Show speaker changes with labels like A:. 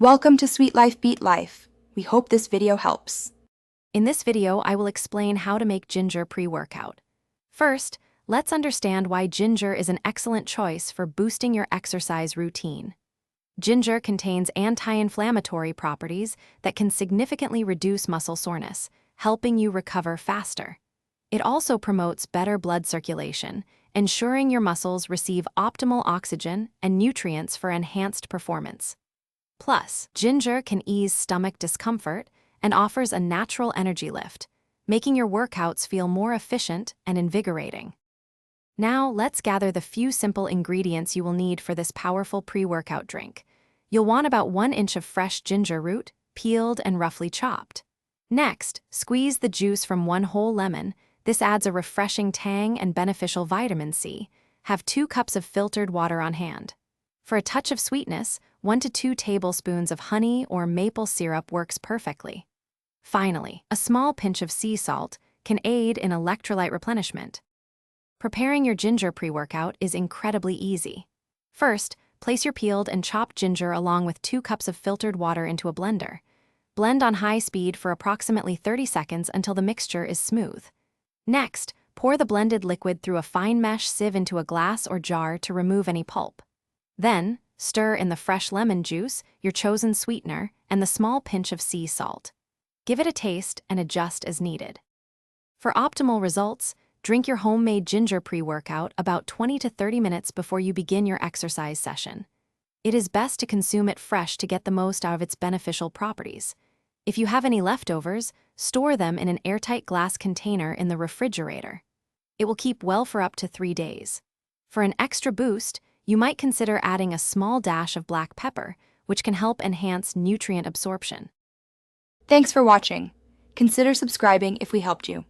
A: Welcome to Sweet Life Beat Life. We hope this video helps.
B: In this video, I will explain how to make ginger pre-workout. First, let's understand why ginger is an excellent choice for boosting your exercise routine. Ginger contains anti-inflammatory properties that can significantly reduce muscle soreness, helping you recover faster. It also promotes better blood circulation, ensuring your muscles receive optimal oxygen and nutrients for enhanced performance. Plus, ginger can ease stomach discomfort and offers a natural energy lift, making your workouts feel more efficient and invigorating. Now, let's gather the few simple ingredients you will need for this powerful pre-workout drink. You'll want about 1 inch of fresh ginger root, peeled and roughly chopped. Next, squeeze the juice from 1 whole lemon. This adds a refreshing tang and beneficial vitamin C. Have 2 cups of filtered water on hand. For a touch of sweetness, 1 to 2 tablespoons of honey or maple syrup works perfectly. Finally, a small pinch of sea salt can aid in electrolyte replenishment. Preparing your ginger pre-workout is incredibly easy. First, place your peeled and chopped ginger along with 2 cups of filtered water into a blender. Blend on high speed for approximately 30 seconds until the mixture is smooth. Next, pour the blended liquid through a fine mesh sieve into a glass or jar to remove any pulp. Then, stir in the fresh lemon juice, your chosen sweetener, and the small pinch of sea salt. Give it a taste and adjust as needed. For optimal results, drink your homemade ginger pre-workout about 20 to 30 minutes before you begin your exercise session. It is best to consume it fresh to get the most out of its beneficial properties. If you have any leftovers, store them in an airtight glass container in the refrigerator. It will keep well for up to 3 days. For an extra boost, you might consider adding a small dash of black pepper, which can help enhance nutrient absorption.
A: Thanks for watching. Consider subscribing if we helped you.